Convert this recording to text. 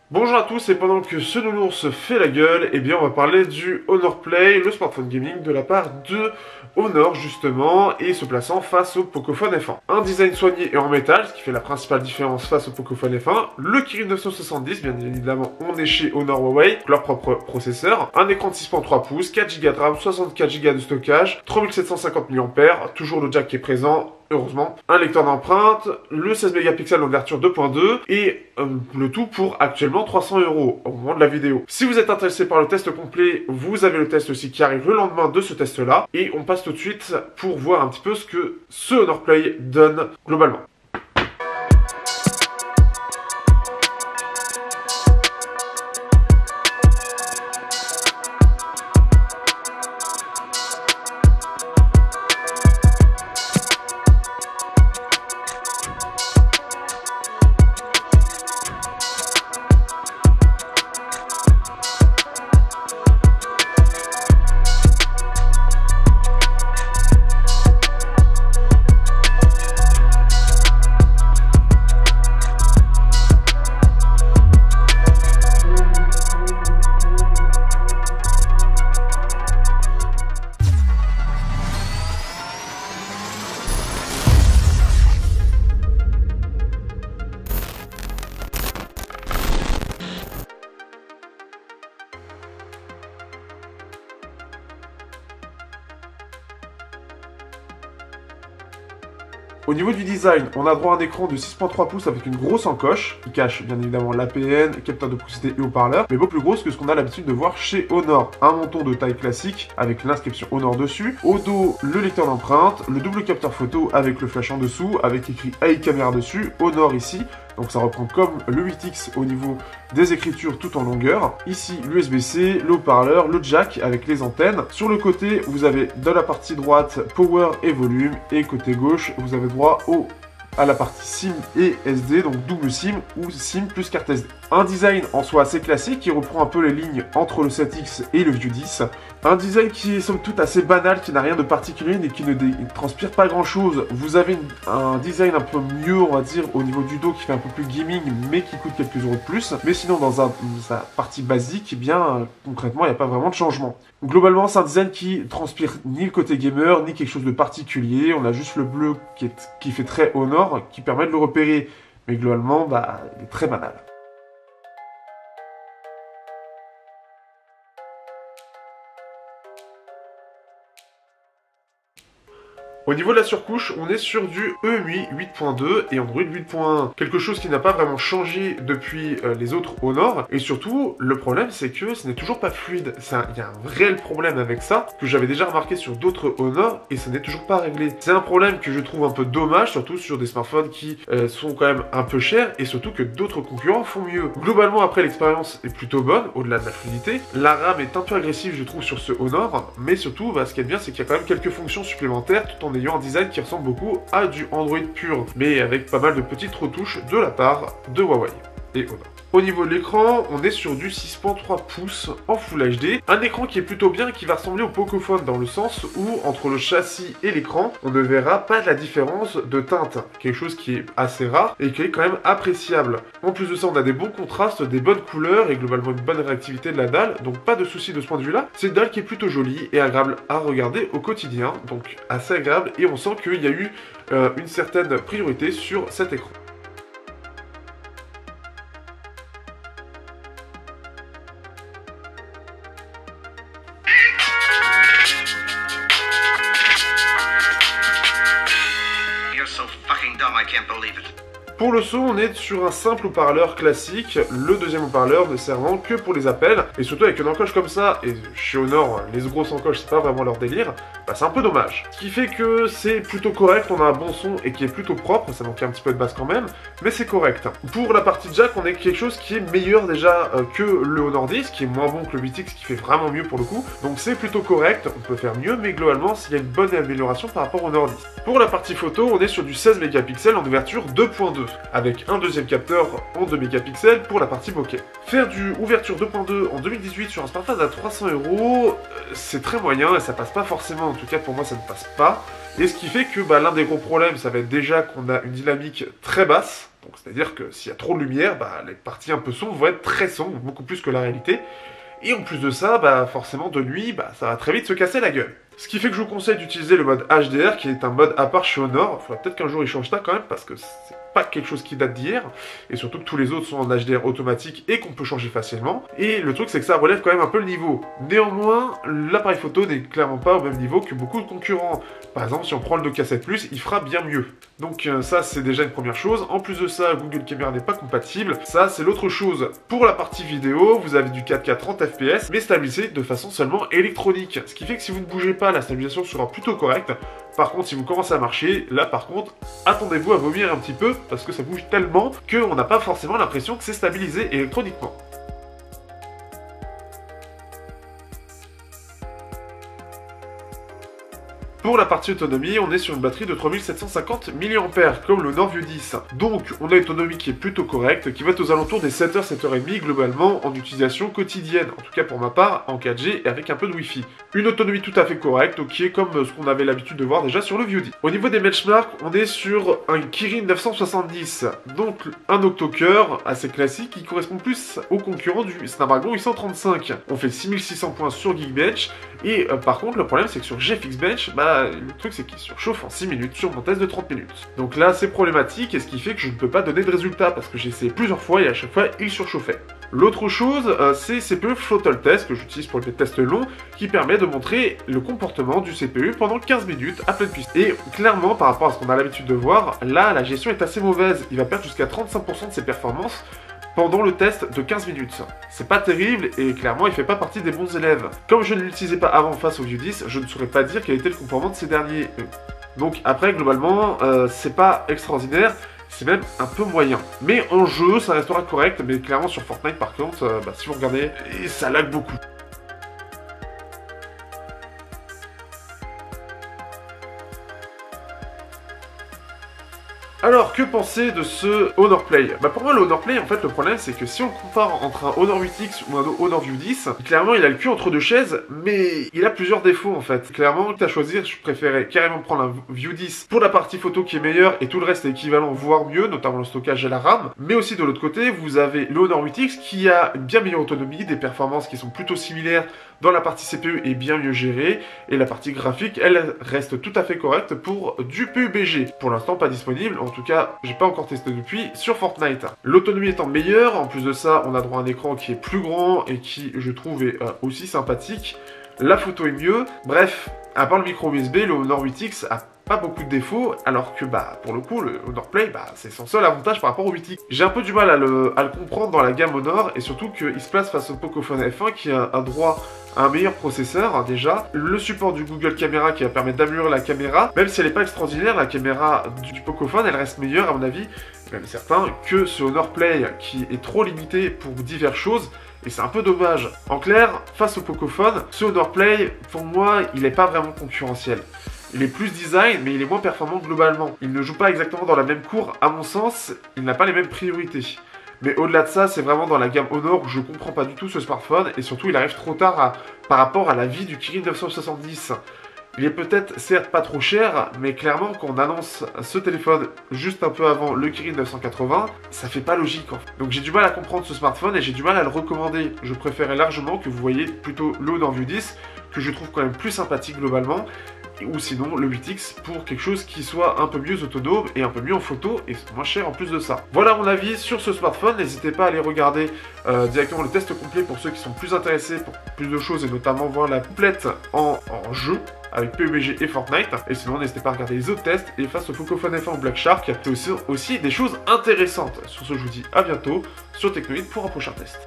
Bonjour à tous, et pendant que ce nounours fait la gueule, eh bien on va parler du Honor Play, le smartphone gaming de la part de Honor justement, et se plaçant face au Pocophone F1. Un design soigné et en métal, ce qui fait la principale différence face au Pocophone F1, le Kirin 970, bien évidemment on est chez Honor Huawei, leur propre processeur, un écran de 6.3 pouces, 4 Go de RAM, 64 Go de stockage, 3750 mAh, toujours le jack qui est présent, heureusement, un lecteur d'empreintes, le 16 mégapixels d'ouverture 2.2 et le tout pour actuellement 300 € au moment de la vidéo. Si vous êtes intéressé par le test complet, vous avez le test aussi qui arrive le lendemain de ce test-là et on passe tout de suite pour voir un petit peu ce que ce Honor Play donne globalement. Au niveau du design, on a droit à un écran de 6.3 pouces avec une grosse encoche, qui cache bien évidemment l'APN, capteur de proximité et haut-parleur, mais beaucoup plus grosse que ce qu'on a l'habitude de voir chez Honor. Un menton de taille classique, avec l'inscription Honor dessus. Au dos, le lecteur d'empreintes, le double capteur photo avec le flash en dessous, avec écrit AI Camera dessus, Honor ici. Donc ça reprend comme le 8X au niveau des écritures tout en longueur. Ici, l'USB-C, le haut-parleur, le jack avec les antennes. Sur le côté, vous avez de la partie droite Power et volume. Et côté gauche, vous avez droit à la partie SIM et SD, donc double SIM ou SIM plus carte SD. Un design en soi assez classique qui reprend un peu les lignes entre le 7X et le View 10. Un design qui est somme toute assez banal, qui n'a rien de particulier et qui ne transpire pas grand chose. Vous avez un design un peu mieux, on va dire, au niveau du dos qui fait un peu plus gaming mais qui coûte quelques euros de plus. Mais sinon dans sa partie basique, eh bien concrètement il n'y a pas vraiment de changement. Globalement c'est un design qui transpire ni le côté gamer ni quelque chose de particulier. On a juste le bleu qui fait très Honor, qui permet de le repérer. Mais globalement, il est très banal. Au niveau de la surcouche, on est sur du EMUI 8.2 et Android 8.1. Quelque chose qui n'a pas vraiment changé depuis les autres Honor. Et surtout, le problème, c'est que ce n'est toujours pas fluide. Il y a un réel problème avec ça, que j'avais déjà remarqué sur d'autres Honor, et ce n'est toujours pas réglé. C'est un problème que je trouve un peu dommage, surtout sur des smartphones qui sont quand même un peu chers, et surtout que d'autres concurrents font mieux. Globalement, après, l'expérience est plutôt bonne, au-delà de la fluidité. La RAM est un peu agressive, je trouve, sur ce Honor, mais surtout, ce qui est bien, c'est qu'il y a quand même quelques fonctions supplémentaires, tout en ayant un design qui ressemble beaucoup à du Android pur, mais avec pas mal de petites retouches de la part de Huawei et Honor. Au niveau de l'écran, on est sur du 6.3 pouces en Full HD, un écran qui est plutôt bien et qui va ressembler au Pocophone dans le sens où entre le châssis et l'écran, on ne verra pas de la différence de teinte, quelque chose qui est assez rare et qui est quand même appréciable. En plus de ça, on a des bons contrastes, des bonnes couleurs et globalement une bonne réactivité de la dalle, donc pas de soucis de ce point de vue-là. C'est une dalle qui est plutôt jolie et agréable à regarder au quotidien, donc assez agréable et on sent qu'il y a eu une certaine priorité sur cet écran. Pour le son, on est sur un simple haut-parleur classique, le deuxième haut-parleur ne servant que pour les appels, et surtout avec une encoche comme ça, et chez Honor, les grosses encoches c'est pas vraiment leur délire, c'est un peu dommage. Ce qui fait que c'est plutôt correct, on a un bon son et qui est plutôt propre, ça manque un petit peu de basse quand même, mais c'est correct. Pour la partie jack, on est quelque chose qui est meilleur déjà que le Honor 10, qui est moins bon que le 8X, qui fait vraiment mieux pour le coup, donc c'est plutôt correct, on peut faire mieux, mais globalement, il y a une bonne amélioration par rapport au Honor 10. Pour la partie photo, on est sur du 16 mégapixels en ouverture 2.2. avec un deuxième capteur en 2 mégapixels pour la partie bokeh. Faire du ouverture 2.2 en 2018 sur un smartphone à 300 €, c'est très moyen et ça passe pas forcément, en tout cas pour moi ça ne passe pas. Et ce qui fait que l'un des gros problèmes, ça va être déjà qu'on a une dynamique très basse, Donc c'est-à-dire que s'il y a trop de lumière, bah, les parties un peu sombres vont être très sombres, beaucoup plus que la réalité. Et en plus de ça, bah, forcément de nuit, bah, ça va très vite se casser la gueule. Ce qui fait que je vous conseille d'utiliser le mode HDR, qui est un mode à part chez Honor. Il faudra peut-être qu'un jour ils changent ça quand même, parce que c'est pas quelque chose qui date d'hier. Et surtout que tous les autres sont en HDR automatique et qu'on peut changer facilement. Et le truc, c'est que ça relève quand même un peu le niveau. Néanmoins, l'appareil photo n'est clairement pas au même niveau que beaucoup de concurrents. Par exemple, si on prend le 2K7 Plus, il fera bien mieux. Donc ça, c'est déjà une première chose. En plus de ça, Google Camera n'est pas compatible. Ça, c'est l'autre chose. Pour la partie vidéo, vous avez du 4K 30 fps, mais stabilisé de façon seulement électronique. Ce qui fait que si vous ne bougez pas, la stabilisation sera plutôt correcte. Par contre, si vous commencez à marcher, là par contre, attendez-vous à vomir un petit peu, parce que ça bouge tellement qu'on n'a pas forcément l'impression que c'est stabilisé électroniquement. Pour la partie autonomie, on est sur une batterie de 3750 mAh, comme le Honor View 10. Donc, on a une autonomie qui est plutôt correcte, qui va être aux alentours des 7h, 7h30 globalement en utilisation quotidienne, en tout cas pour ma part, en 4G et avec un peu de Wi-Fi. Une autonomie tout à fait correcte, qui est comme ce qu'on avait l'habitude de voir déjà sur le View 10. Au niveau des benchmarks, on est sur un Kirin 970, donc un octo-cœur assez classique qui correspond plus au concurrent du Snapdragon 835. On fait 6600 points sur Geekbench, et par contre, le problème c'est que sur GFX Bench, le truc c'est qu'il surchauffe en 6 minutes sur mon test de 30 minutes. Donc là c'est problématique et ce qui fait que je ne peux pas donner de résultat parce que j'ai essayé plusieurs fois et à chaque fois il surchauffait. L'autre chose c'est CPU Throttle Test que j'utilise pour les tests longs qui permet de montrer le comportement du CPU pendant 15 minutes à pleine puissance. Et clairement par rapport à ce qu'on a l'habitude de voir, là la gestion est assez mauvaise, il va perdre jusqu'à 35% de ses performances pendant le test de 15 minutes. C'est pas terrible et clairement il fait pas partie des bons élèves. Comme je ne l'utilisais pas avant face au View 10, je ne saurais pas dire quel était le comportement de ces derniers. Donc après globalement c'est pas extraordinaire, c'est même un peu moyen. Mais en jeu ça restera correct, mais clairement sur Fortnite par contre, si vous regardez, ça lag beaucoup. Alors, que penser de ce Honor Play? Pour moi, le Honor Play, en fait, le problème, c'est que si on compare entre un Honor 8X ou un Honor View 10, clairement, il a le cul entre deux chaises, mais il a plusieurs défauts, en fait. Clairement, à choisir, je préférais carrément prendre un View 10 pour la partie photo qui est meilleure et tout le reste est équivalent, voire mieux, notamment le stockage et la RAM. Mais aussi, de l'autre côté, vous avez le Honor 8X qui a une bien meilleure autonomie, des performances qui sont plutôt similaires dans la partie CPU est bien mieux gérée, et la partie graphique, elle reste tout à fait correcte pour du PUBG. Pour l'instant, pas disponible, en tout cas, j'ai pas encore testé depuis, sur Fortnite. L'autonomie étant meilleure, en plus de ça, on a droit à un écran qui est plus grand et qui, je trouve, est aussi sympathique. La photo est mieux, bref, à part le micro USB, le Honor 8X a pas beaucoup de défauts, alors que pour le coup, le Honor Play, c'est son seul avantage par rapport au 8X. J'ai un peu du mal à le comprendre dans la gamme Honor, et surtout qu'il se place face au Pocophone F1 qui a un droit à un meilleur processeur, déjà. Le support du Google Camera qui va permettre d'améliorer la caméra, même si elle n'est pas extraordinaire, la caméra du Pocophone, elle reste meilleure, à mon avis, même certain, que ce Honor Play qui est trop limité pour diverses choses. Et c'est un peu dommage. En clair, face au Pocophone, ce Honor Play, pour moi, il n'est pas vraiment concurrentiel. Il est plus design, mais il est moins performant globalement. Il ne joue pas exactement dans la même cour, à mon sens, il n'a pas les mêmes priorités. Mais au-delà de ça, c'est vraiment dans la gamme Honor où je comprends pas du tout ce smartphone, et surtout il arrive trop tard par rapport à la vie du Kirin 970. Il est peut-être, certes, pas trop cher, mais clairement, quand on annonce ce téléphone juste un peu avant le Kirin 980, ça fait pas logique, en fait. Donc j'ai du mal à comprendre ce smartphone et j'ai du mal à le recommander. Je préférais largement que vous voyez plutôt le Honor View 10, que je trouve quand même plus sympathique globalement, ou sinon le 8X pour quelque chose qui soit un peu mieux autonome et un peu mieux en photo et moins cher en plus de ça. Voilà mon avis sur ce smartphone, n'hésitez pas à aller regarder directement le test complet pour ceux qui sont plus intéressés pour plus de choses et notamment voir la complète en jeu avec PUBG et Fortnite. Et sinon n'hésitez pas à regarder les autres tests et face au Pocophone F1 ou Black Shark, c'est aussi des choses intéressantes. Sur ce je vous dis à bientôt sur Technoid pour un prochain test.